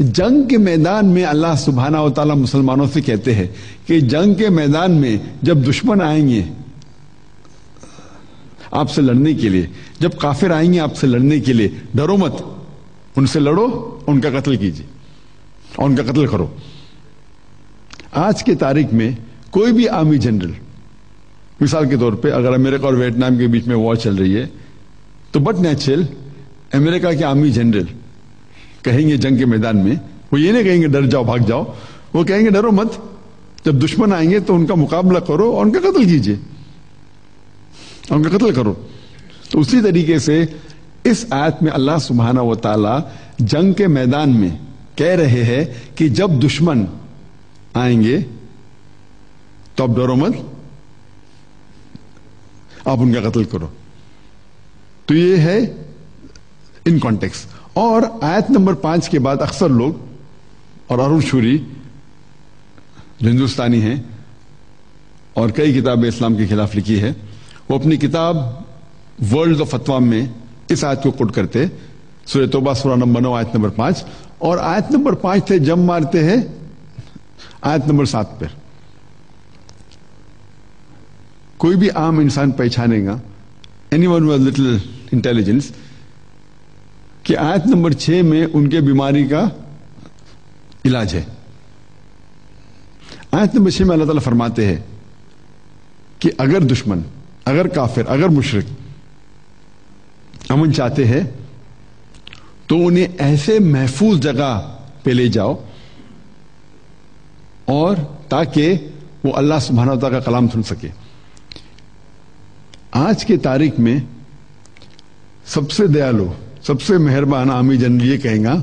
جنگ کے میدان میں اللہ سبحانہ و تعالیٰ مسلمانوں سے کہتے ہیں کہ جنگ کے میدان میں جب دشمن آئیں گے آپ سے لڑنے کے لیے، جب کافر آئیں گے آپ سے لڑنے کے لیے، ڈرو مت، ان سے لڑو، ان کا قتل کیجیے اور ان کا قتل کرو۔ آج کی تاریخ میں کوئی بھی آرمی جنرل، مثال کے طور پہ اگر امریکہ اور ویتنام کے بیچ میں وار چل رہی ہے تو بٹ نیچرل امریکہ کے آرمی جنرل کہیں گے جنگ کے میدان میں، وہ یہ نہیں کہیں گے ڈر جاؤ بھاگ جاؤ، وہ کہیں گے ڈرو مت، جب دشمن آئیں گے تو ان کا مقابلہ کرو اور ان کا قتل کیجیے، ان کا قتل کرو۔ تو اسی طریقے سے اس آیت میں اللہ سبحانہ و تعالی جنگ کے میدان میں کہہ رہے ہیں کہ جب دشمن آئیں گے تو اب ڈرو مت، آپ ان کا قتل کرو۔ تو یہ ہے ان کانٹیکس۔ اور آیت نمبر 5 کے بعد اکثر لوگ، اور ارون شوری جو ہندوستانی ہیں اور کئی کتابیں اسلام کے خلاف لکھی ہے، وہ اپنی کتاب ورلڈ آف فتوا میں اس آیت کو کوٹ کرتے، سورہ توبہ سورہ نمبر 9 آیت نمبر 5، اور آیت نمبر 5 سے جم مارتے ہیں آیت نمبر 7 پر۔ کوئی بھی عام انسان پہچانے گا، any one with little intelligence, کہ آیت نمبر 6 میں ان کے بیماری کا علاج ہے۔ آیت نمبر 6 میں اللہ تعالیٰ فرماتے ہیں کہ اگر دشمن، اگر کافر، اگر مشرک امن چاہتے ہیں تو انہیں ایسے محفوظ جگہ پہ لے جاؤ اور تاکہ وہ اللہ سبحانہ وتعالیٰ کا کلام سن سکے۔ آج کی تاریخ میں سب سے دیالو، سب سے مہربان آرمی جنرل یہ کہیں گا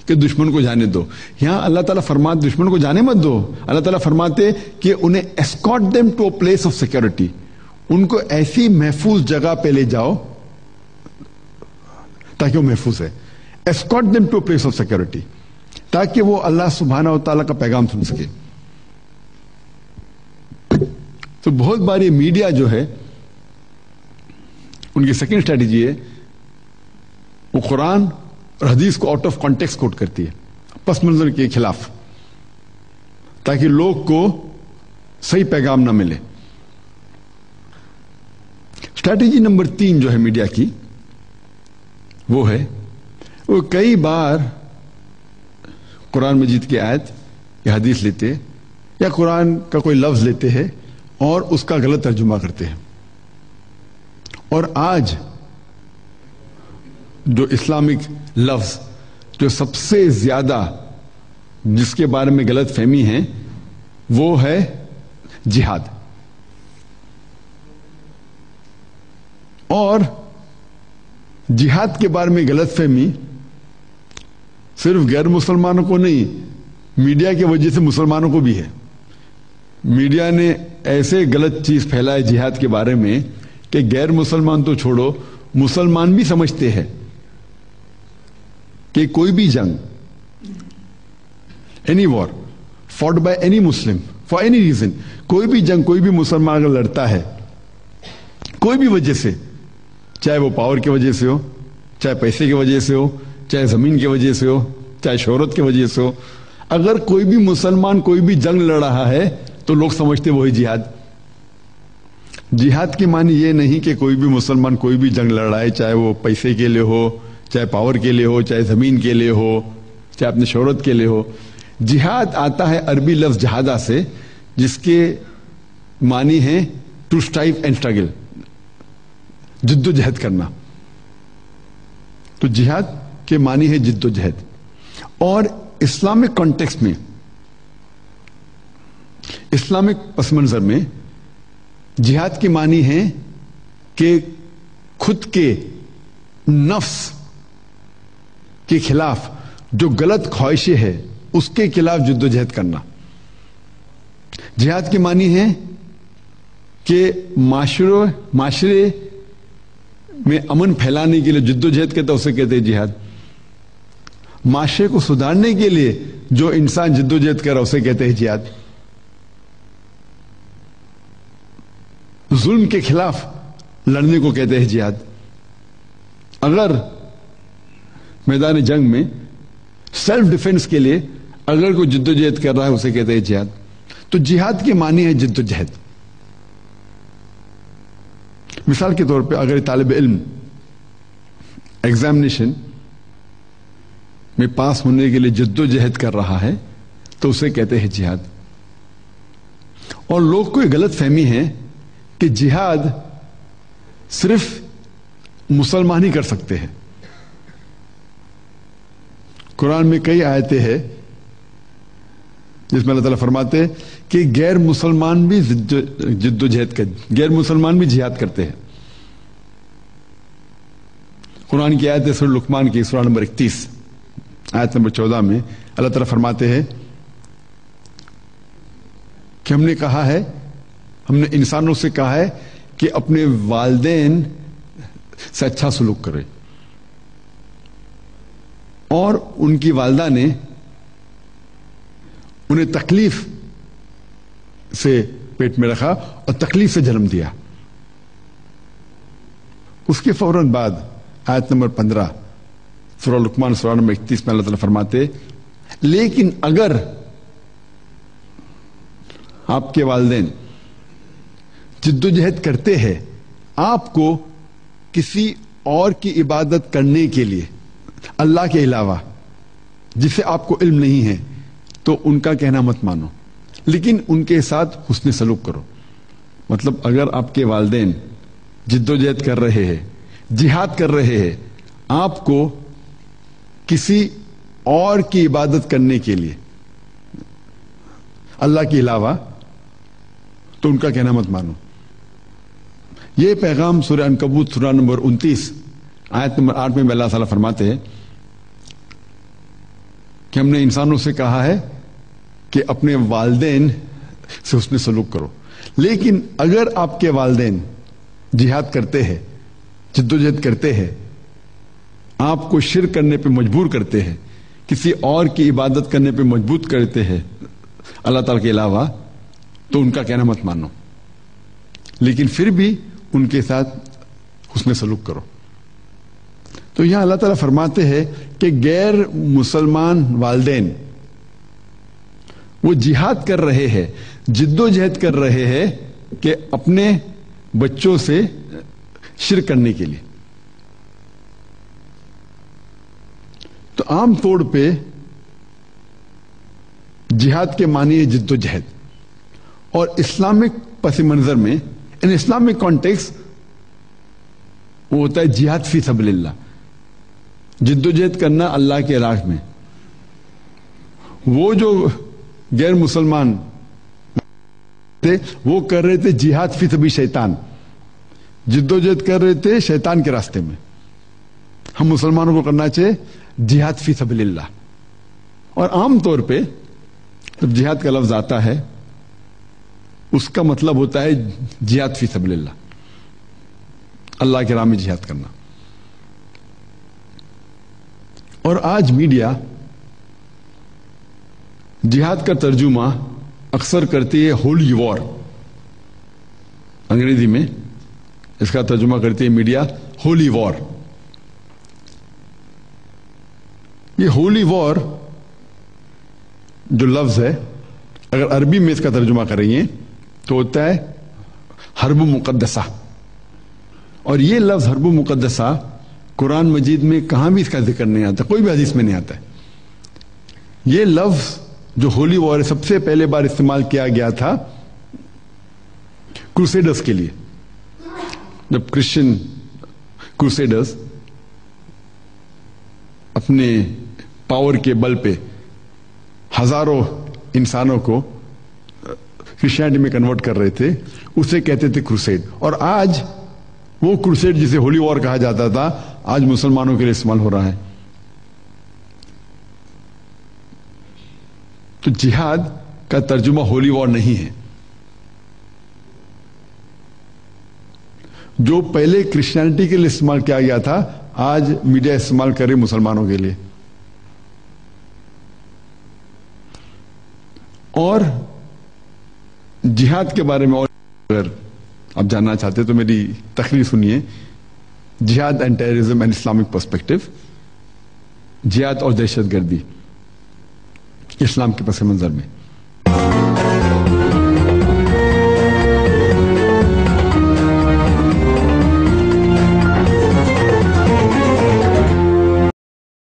کہ دشمن کو جانے دو۔ یہاں اللہ تعالیٰ فرماتے دشمن کو جانے مت دو، اللہ تعالیٰ فرماتے کہ انہیں escort them to a place of security، ان کو ایسی محفوظ جگہ پہ لے جاؤ تاکہ وہ محفوظ ہے۔ escort them to a place of security، تاکہ وہ اللہ سبحانہ و تعالیٰ کا پیغام سن سکے۔ تو بہت باری میڈیا جو ہے ان کی سیکنڈ اسٹریٹجی ہے، وہ قرآن اور حدیث کو آؤٹ آف کانٹیکسٹ کوٹ کرتی ہے، پس منظر کے خلاف، تاکہ لوگ کو صحیح پیغام نہ ملے۔ اسٹریٹجی نمبر 3 جو ہے میڈیا کی، وہ ہے وہ کئی بار قرآن مجید کی آیت یا حدیث لیتے یا قرآن کا کوئی لفظ لیتے ہیں اور اس کا غلط ترجمہ کرتے ہیں۔ اور آج جو اسلامک لفظ جو سب سے زیادہ جس کے بارے میں غلط فہمی ہے وہ ہے جہاد۔ اور جہاد کے بارے میں غلط فہمی صرف غیر مسلمانوں کو نہیں، میڈیا کی وجہ سے مسلمانوں کو بھی ہے۔ میڈیا نے ایسے غلط چیز پھیلائے جہاد کے بارے میں کہ غیر مسلمان تو چھوڑو، مسلمان بھی سمجھتے ہیں کہ کوئی بھی جنگ، any war fought by any Muslim for any reason, کوئی بھی جنگ کوئی بھی مسلمان اگر لڑتا ہے کوئی بھی وجہ سے، چاہے وہ پاور کی وجہ سے ہو، چاہے پیسے کی وجہ سے ہو، چاہے زمین کی وجہ سے ہو، چاہے شہرت کی وجہ سے ہو، اگر کوئی بھی مسلمان کوئی بھی جنگ لڑ رہا ہے تو لوگ سمجھتے وہی جہاد۔ جہاد کی معنی یہ نہیں کہ کوئی بھی مسلمان کوئی بھی جنگ لڑ رہا ہے، چاہے وہ پیسے کے لیے ہو، چاہے پاور کے لیے ہو، چاہے زمین کے لیے ہو، چاہے اپنی شہرت کے لیے ہو۔ جہاد آتا ہے عربی لفظ جہادہ سے، جس کے معنی ہے ٹو اسٹرائیو اینڈ اسٹرگل، جد و جہد کرنا۔ تو جہاد کے معنی ہے جد و جہد۔ اور اسلامک کانٹیکسٹ میں، اسلامک پس منظر میں جہاد کی معنی ہے کہ خود کے نفس کے خلاف جو غلط خواہشیں ہے اس کے خلاف جد و جہد کرنا۔ جہاد کی معنی ہے کہ معاشرے میں امن پھیلانے کے لیے جد و جہد کہتا ہے، اسے کہتے ہیں جہاد۔ معاشرے کو سدھارنے کے لیے جو انسان جد و جہد کر رہا اسے کہتے ہیں جہاد۔ ظلم کے خلاف لڑنے کو کہتے ہیں جہاد۔ اگر میدان جنگ میں سیلف ڈیفense کے لیے اگر کوئی جدوجہد کر رہا ہے اسے کہتے ہیں جہاد. تو جہاد کے معنی ہے جدوجہد. مثال کے طور پہ اگر طالب علم ایگزامینیشن میں پاس ہونے کے لیے جدوجہد کر رہا ہے تو اسے کہتے ہیں جہاد. اور لوگ کو یہ غلط فہمی ہے کہ جہاد صرف مسلمان ہی کر سکتے ہیں. قرآن میں کئی آیتیں ہیں جس میں اللہ تعالیٰ فرماتے ہیں کہ غیر مسلمان بھی جدوجہد غیر مسلمان بھی جہاد کرتے ہیں. قرآن کی آیت ہے سورہ لقمان کی سورہ نمبر 31 آیت نمبر 14 میں اللہ تعالیٰ فرماتے ہیں کہ ہم نے کہا ہے، ہم نے انسانوں سے کہا ہے کہ اپنے والدین سے اچھا سلوک کرے، اور ان کی والدہ نے انہیں تکلیف سے پیٹ میں رکھا اور تکلیف سے جنم دیا. اس کے فوراً بعد آیت نمبر 15 سورہ لقمان سورہ نمبر 31 میں اللہ تعالیٰ فرماتے لیکن اگر آپ کے والدین جدوجہد کرتے ہیں آپ کو کسی اور کی عبادت کرنے کے لیے اللہ کے علاوہ جسے آپ کو علم نہیں ہے تو ان کا کہنا مت مانو، لیکن ان کے ساتھ حسن سلوک کرو. مطلب اگر آپ کے والدین جدوجہد کر رہے ہیں، جہاد کر رہے ہیں آپ کو کسی اور کی عبادت کرنے کے لیے اللہ کے علاوہ، تو ان کا کہنا مت مانو. یہ پیغام سورہ عنکبوت سورہ نمبر 29 آیت نمبر 8 میں اللہ تعالیٰ فرماتے ہیں کہ ہم نے انسانوں سے کہا ہے کہ اپنے والدین سے حسن سلوک کرو، لیکن اگر آپ کے والدین جہاد کرتے ہیں، جدوجہد کرتے ہیں، آپ کو شرک کرنے پہ مجبور کرتے ہیں، کسی اور کی عبادت کرنے پہ مجبور کرتے ہیں اللہ تعالیٰ کے علاوہ، تو ان کا کہنا مت مانو، لیکن پھر بھی ان کے ساتھ حسن سلوک کرو. تو یہاں اللہ تعالیٰ فرماتے ہیں کہ غیر مسلمان والدین وہ جہاد کر رہے ہیں، جدوجہد کر رہے ہیں کہ اپنے بچوں سے شرک کرنے کے لیے. تو عام طور پہ جہاد کے معنی ہے جدوجہد، اور اسلامک پس منظر میں ان اسلامک کانٹیکسٹ وہ ہوتا ہے جہاد فی سبیل اللہ، جدوجہد کرنا اللہ کے راہ میں. وہ جو غیر مسلمان تھے وہ کر رہے تھے جہاد فی سبیل شیطان، جدوجہد کر رہے تھے شیطان کے راستے میں. ہم مسلمانوں کو کرنا چاہیے جہاد فی سبیل اللہ. اور عام طور پہ جب جہاد کا لفظ آتا ہے اس کا مطلب ہوتا ہے جہاد فی سبیل اللہ، اللہ کے راہ میں جہاد کرنا. اور آج میڈیا جہاد کا ترجمہ اکثر کرتی ہے ہولی وار، انگریزی میں اس کا ترجمہ کرتی ہے میڈیا ہولی وار. یہ ہولی وار جو لفظ ہے اگر عربی میں اس کا ترجمہ کریں گے تو ہوتا ہے حرب مقدسہ. اور یہ لفظ حرب مقدسہ قرآن مجید میں کہاں بھی اس کا ذکر نہیں آتا، کوئی بھی حدیث میں نہیں آتا ہے. یہ لفظ جو ہولی وار سب سے پہلے بار استعمال کیا گیا تھا کروسیڈرز کے لیے، جب کرسچن کروسیڈرز اپنے پاور کے بل پہ ہزاروں انسانوں کو کرسچینٹی میں کنورٹ کر رہے تھے، اسے کہتے تھے کروسیڈ. اور آج وہ کروسیڈ جسے ہولی وار کہا جاتا تھا آج مسلمانوں کے لیے استعمال ہو رہا ہے. تو جہاد کا ترجمہ ہولی وار نہیں ہے. جو پہلے کرسچینٹی کے لیے استعمال کیا گیا تھا آج میڈیا استعمال کر رہی مسلمانوں کے لیے. اور جہاد کے بارے میں اور اگر آپ جاننا چاہتے تو میری تقریر سنیے، جہاد and terrorism and Islamic perspective, جہاد اور دہشت گردی. اسلام کے پس منظر میں.